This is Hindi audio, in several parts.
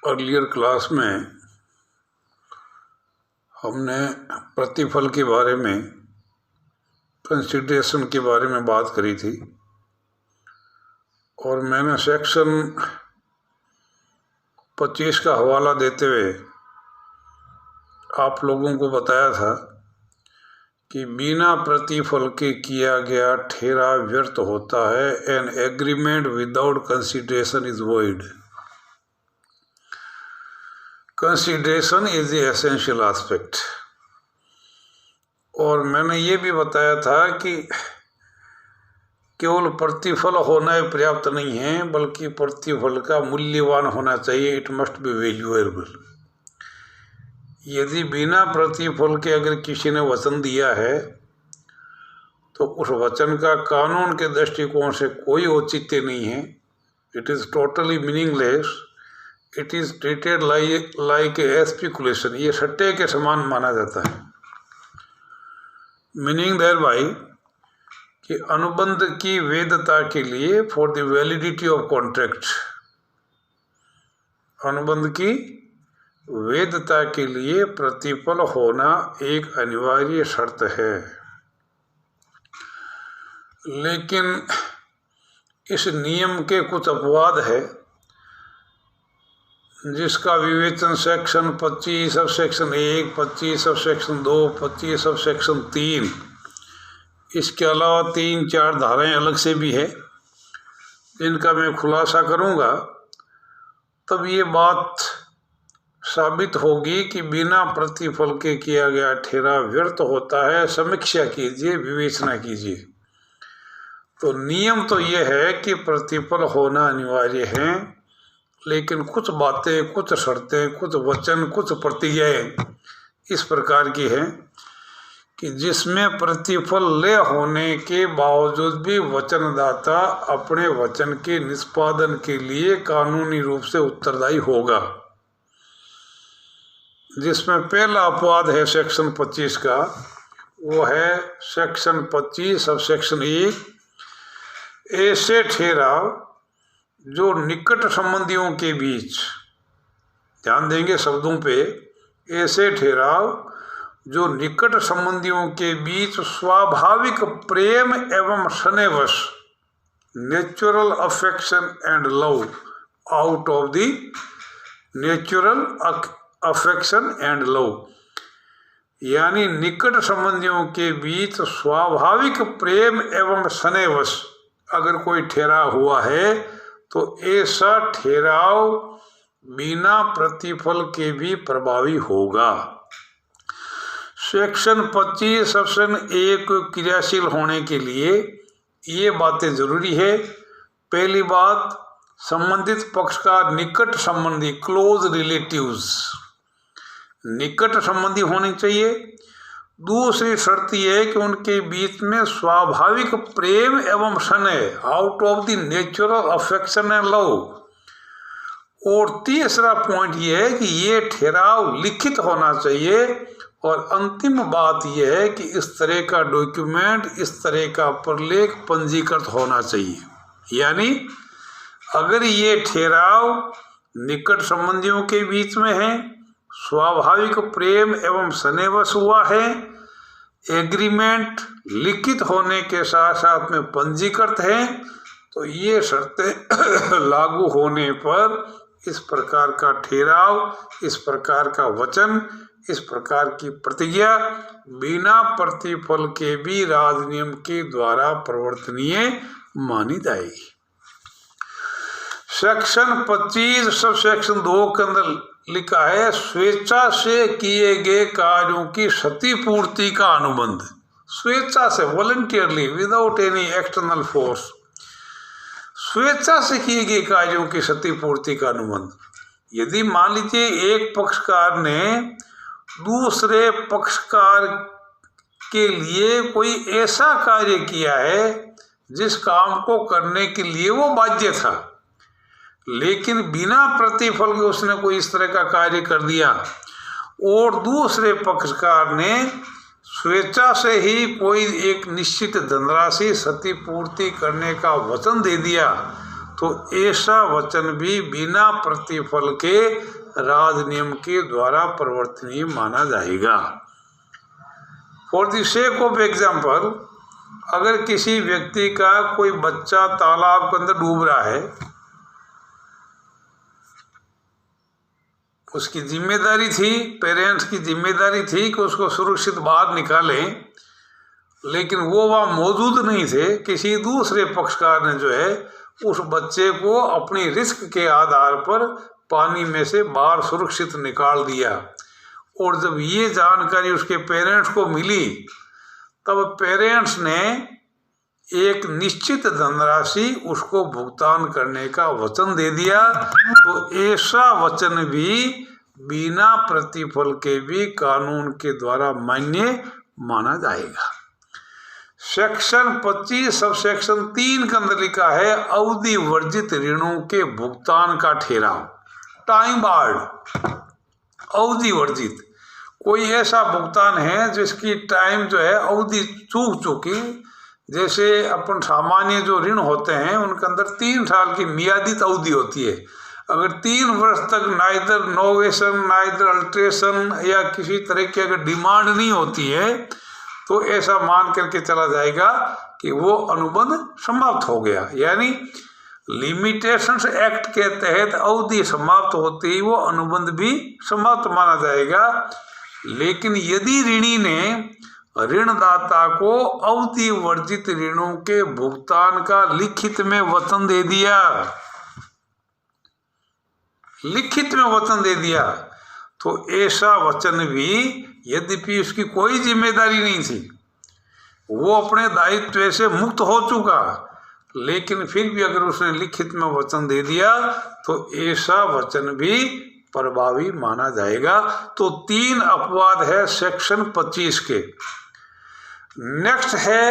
अर्लियर क्लास में हमने प्रतिफल के बारे में, कंसिडरेशन के बारे में बात करी थी और मैंने सेक्शन 25 का हवाला देते हुए आप लोगों को बताया था कि बिना प्रतिफल के किया गया ठहराव व्यर्थ होता है। An agreement without consideration is void. Consideration is the essential aspect. और मैंने ये भी बताया था कि केवल प्रतिफल होना ही पर्याप्त नहीं है, बल्कि प्रतिफल का मूल्यवान होना चाहिए। It must be valuable. यदि बिना प्रतिफल के अगर किसी ने वचन दिया है तो उस वचन का कानून के दृष्टिकोण से कोई औचित्य नहीं है। It is totally meaningless. It is treated like a speculation. ये सट्टे के समान माना जाता है। मीनिंग देयर बाई कि अनुबंध की वैधता के लिए, for the validity of contract, अनुबंध की वैधता के लिए प्रतिफल होना एक अनिवार्य शर्त है। लेकिन इस नियम के कुछ अपवाद है जिसका विवेचन section 25 sub section 1, 25 sub section 2, 25 sub section 3, इसके अलावा 3-4 धाराएं अलग से भी है जिनका मैं खुलासा करूंगा। तब ये बात साबित होगी कि बिना प्रतिफल के किया गया ठहराव व्यर्थ होता है। समीक्षा कीजिए, विवेचना कीजिए। तो नियम तो ये है कि प्रतिफल होना अनिवार्य है, लेकिन कुछ बातें, कुछ शर्तें, कुछ वचन, कुछ प्रतिज्ञाएं इस प्रकार की हैं कि जिसमें प्रतिफल ले होने के बावजूद भी वचनदाता अपने वचन के निष्पादन के लिए कानूनी रूप से उत्तरदायी होगा। जिसमें पहला अपवाद है सेक्शन 25 का, वो है सेक्शन 25 सब सेक्शन 1, ऐसे ठहराव जो निकट संबंधियों के बीच, ध्यान देंगे शब्दों पे, ऐसे ठहराव जो निकट संबंधियों के बीच स्वाभाविक प्रेम एवं स्नेहवश, natural affection and love, out of the natural affection and love, यानी निकट संबंधियों के बीच स्वाभाविक प्रेम एवं स्नेहवश अगर कोई ठहराव हुआ है तो ऐसा ठहराव बिना प्रतिफल के भी प्रभावी होगा। सेक्शन 25 सेक्शन 1 क्रियाशील होने के लिए ये बातें जरूरी है। पहली बात, संबंधित पक्ष का निकट संबंधी, क्लोज रिलेटिव्स, निकट संबंधी होने चाहिए। दूसरी शर्त यह है कि उनके बीच में स्वाभाविक प्रेम एवं स्नेह, out of the natural affection and love. और तीसरा पॉइंट यह है कि ये ठहराव लिखित होना चाहिए। और अंतिम बात यह है कि इस तरह का डॉक्यूमेंट, इस तरह का प्रलेख पंजीकृत होना चाहिए। यानी अगर ये ठहराव निकट संबंधियों के बीच में है, स्वाभाविक प्रेम एवं स्नेहवश हुआ है, एग्रीमेंट लिखित होने के साथ साथ में पंजीकृत है, तो ये शर्तें लागू होने पर इस प्रकार का ठहराव, इस प्रकार का वचन, इस प्रकार की प्रतिज्ञा बिना प्रतिफल के भी राजनियम के द्वारा प्रवर्तनीय मानी जाएगी। सेक्शन 25 सब सेक्शन 2 के अंदर लिखा है, स्वेच्छा से किए गए कार्यों की क्षतिपूर्ति का अनुबंध। स्वेच्छा से, voluntarily, without any external force, स्वेच्छा से किए गए कार्यों की क्षतिपूर्ति का अनुबंध। यदि मान लीजिए एक पक्षकार ने दूसरे पक्षकार के लिए कोई ऐसा कार्य किया है जिस काम को करने के लिए वो बाध्य था, लेकिन बिना प्रतिफल के उसने कोई इस तरह का कार्य कर दिया और दूसरे पक्षकार ने स्वेच्छा से ही कोई एक निश्चित धनराशि क्षतिपूर्ति करने का वचन दे दिया, तो ऐसा वचन भी बिना प्रतिफल के राज नियम के द्वारा परिवर्तनीय माना जाएगा। For the sake of example, अगर किसी व्यक्ति का कोई बच्चा तालाब के अंदर डूब रहा है, उसकी जिम्मेदारी थी, पेरेंट्स की जिम्मेदारी थी कि उसको सुरक्षित बाहर निकालें, लेकिन वो वहाँ मौजूद नहीं थे। किसी दूसरे पक्षकार ने जो है उस बच्चे को अपनी रिस्क के आधार पर पानी में से बाहर सुरक्षित निकाल दिया। और जब ये जानकारी उसके पेरेंट्स को मिली, तब पेरेंट्स ने एक निश्चित धनराशि उसको भुगतान करने का वचन दे दिया। तो ऐसा वचन भी बिना प्रतिफल के भी कानून के द्वारा मान्य माना जाएगा। सेक्शन 25 सब सेक्शन 3 के अंदर लिखा है अवधि वर्जित ऋणों के भुगतान का ठहराव। टाइम बार्ड, अवधि वर्जित, कोई ऐसा भुगतान है जिसकी टाइम जो है अवधि चूक चुकी। जैसे अपन सामान्य जो ऋण होते हैं उनके अंदर 3 साल की मियादित अवधि होती है। अगर 3 वर्ष तक नाइदर नोवेशन नाइदर अल्ट्रेशन या किसी तरह की अगर डिमांड नहीं होती है, तो ऐसा मान करके चला जाएगा कि वो अनुबंध समाप्त हो गया। यानी लिमिटेशंस एक्ट के तहत अवधि समाप्त होती ही वो अनुबंध भी समाप्त माना जाएगा। लेकिन यदि ऋणी ने ऋणदाता को अवधि वर्जित ऋणों के भुगतान का लिखित में वचन दे दिया, लिखित में वचन दे दिया, तो ऐसा वचन भी, यद्यपि उसकी कोई जिम्मेदारी नहीं थी, वो अपने दायित्व से मुक्त हो चुका, लेकिन फिर भी अगर उसने लिखित में वचन दे दिया तो ऐसा वचन भी प्रभावी माना जाएगा। तो 3 अपवाद है सेक्शन 25 के। नेक्स्ट है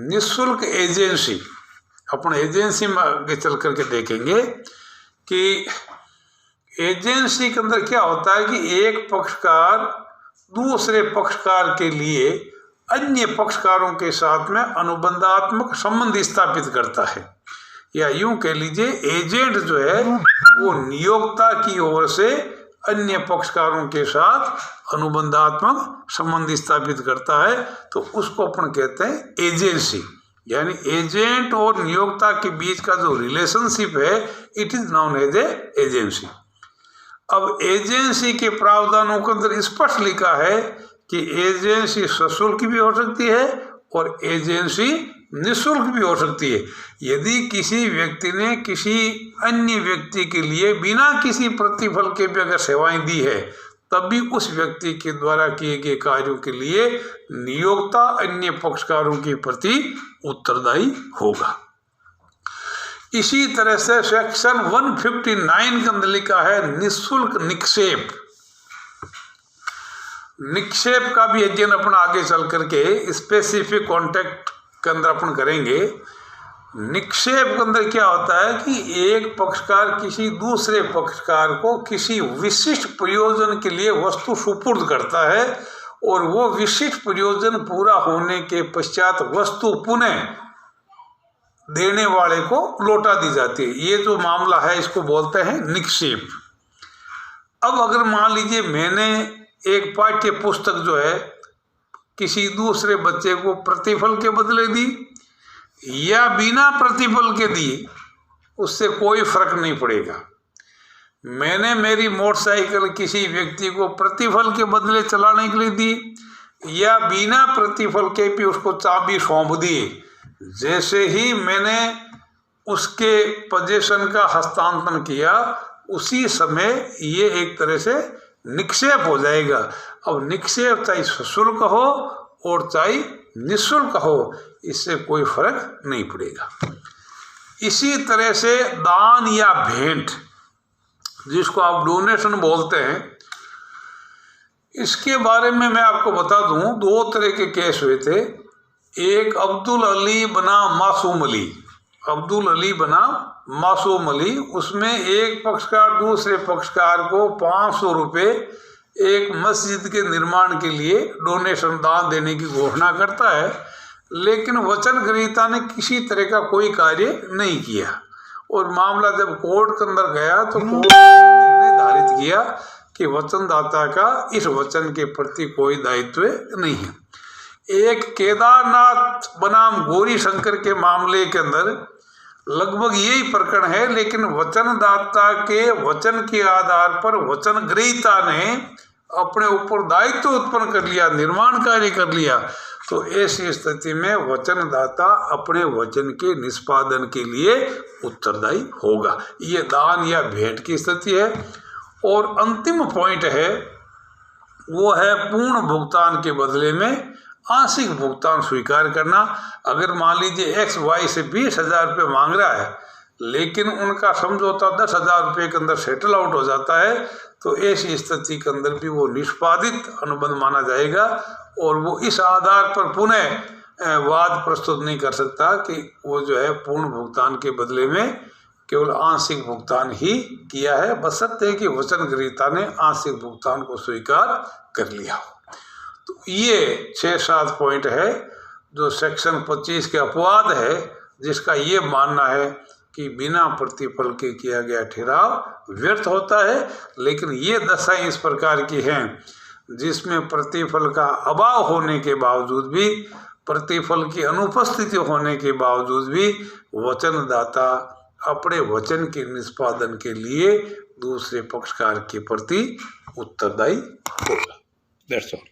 निःशुल्क एजेंसी। अपन एजेंसी में आगे चल करके देखेंगे कि एजेंसी के अंदर क्या होता है कि एक पक्षकार दूसरे पक्षकार के लिए अन्य पक्षकारों के साथ में अनुबंधात्मक संबंध स्थापित करता है, या यूं कह लीजिए एजेंट जो है वो नियोक्ता की ओर से अन्य पक्षकारों के साथ अनुबंधात्मक संबंध स्थापित करता है, तो उसको अपन कहते हैं एजेंसी। यानी एजेंट और नियोक्ता के बीच का जो रिलेशनशिप है, it is known as a agency. अब एजेंसी के प्रावधानों के अंदर स्पष्ट लिखा है कि एजेंसी सशुल्क भी हो सकती है और एजेंसी निःशुल्क भी हो सकती है। यदि किसी व्यक्ति ने किसी अन्य व्यक्ति के लिए बिना किसी प्रतिफल के भी अगर सेवाएं दी है, तब भी उस व्यक्ति के द्वारा किए गए कार्यों के लिए नियोक्ता अन्य पक्षकारों के प्रति उत्तरदायी होगा। इसी तरह से सेक्शन 159 के अंदर लिखा है निःशुल्क निक्षेप। निक्षेप का भी अध्ययन अपन आगे चल करके स्पेसिफिक कॉन्टेक्ट के अंदर अपन करेंगे। निक्षेप के अंदर क्या होता है कि एक पक्षकार किसी दूसरे पक्षकार को किसी विशिष्ट प्रयोजन के लिए वस्तु सुपुर्द करता है और वो विशिष्ट प्रयोजन पूरा होने के पश्चात वस्तु पुनः देने वाले को लौटा दी जाती है। ये जो मामला है इसको बोलते हैं निक्षेप। अब अगर मान लीजिए मैंने एक पाठ्य पुस्तक जो है किसी दूसरे बच्चे को प्रतिफल के बदले दी या बिना प्रतिफल के दी, उससे कोई फर्क नहीं पड़ेगा। मैंने मेरी मोटरसाइकिल किसी व्यक्ति को प्रतिफल के बदले चलाने के लिए दी या बिना प्रतिफल के भी उसको चाबी सौंप दी, जैसे ही मैंने उसके पोजीशन का हस्तांतरण किया उसी समय ये एक तरह से निक्षेप हो जाएगा। अब निक्षेप चाहे सशुल्क हो और चाहे निःशुल्क हो, इससे कोई फर्क नहीं पड़ेगा। इसी तरह से दान या भेंट, जिसको आप डोनेशन बोलते हैं, इसके बारे में मैं आपको बता दूं 2 तरह के केस हुए थे। एक अब्दुल अली बना मासूम अली, अब्दुल अली बना मासूम अली, उसमें एक पक्षकार दूसरे पक्षकार को 500 रुपये एक मस्जिद के निर्माण के लिए डोनेशन दान देने की घोषणा करता है, लेकिन वचन ग्रहीता ने किसी तरह का कोई कार्य नहीं किया और मामला जब कोर्ट के अंदर गया तो कोर्ट ने निर्धारित किया कि वचनदाता का इस वचन के प्रति कोई दायित्व नहीं है। एक केदारनाथ बनाम गौरी शंकर के मामले के अंदर लगभग यही प्रकरण है, लेकिन वचनदाता के वचन के आधार पर वचन ग्रहीता ने अपने ऊपर दायित्व उत्पन्न कर लिया, निर्माण कार्य कर लिया, तो ऐसी स्थिति में वचनदाता अपने वचन के निष्पादन के लिए उत्तरदायी होगा। ये दान या भेंट की स्थिति है। और अंतिम पॉइंट है वो है पूर्ण भुगतान के बदले में आंशिक भुगतान स्वीकार करना। अगर मान लीजिए एक्स वाई से 20,000 रुपये मांग रहा है, लेकिन उनका समझौता 10,000 रुपये के अंदर सेटल आउट हो जाता है, तो ऐसी स्थिति के अंदर भी वो निष्पादित अनुबंध माना जाएगा और वो इस आधार पर पुनः वाद प्रस्तुत नहीं कर सकता कि वो जो है पूर्ण भुगतान के बदले में केवल आंशिक भुगतान ही किया है, बशर्ते कि वचन ग्रहीता ने आंशिक भुगतान को स्वीकार कर लिया हो। तो ये 6-7 पॉइंट है जो सेक्शन 25 के अपवाद है, जिसका ये मानना है कि बिना प्रतिफल के किया गया ठहराव व्यर्थ होता है। लेकिन ये दशाएं इस प्रकार की हैं जिसमें प्रतिफल का अभाव होने के बावजूद भी, प्रतिफल की अनुपस्थिति होने के बावजूद भी वचनदाता अपने वचन के निष्पादन के लिए दूसरे पक्षकार के प्रति उत्तरदायी होगा। That's all.